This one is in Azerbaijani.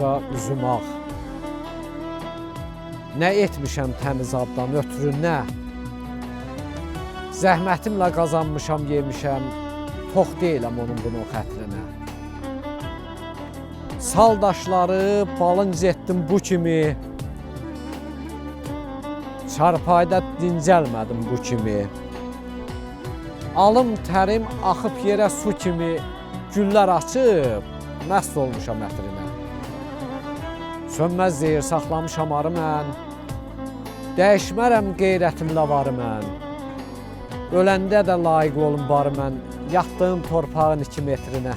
olsa üzüm ağ. Nə etmişəm təmiz addan ötürü nə? Zəhmətimlə qazanmışam, yemişəm, tox deyiləm onun bunun xətrinə. Saldaşları balınc etdim bu kimi, çarpayda dincəlmədim bu kimi. Alım tərim axıb yerə su kimi, güllər açıb, məst olmuşam ətrinə. Sönməz zehir saxlamışam arı mən, dəyişmərəm qeyrətimlə varı mən. Öləndə də layiq olun barı mən, yatdığım torpağın 2 metrinə.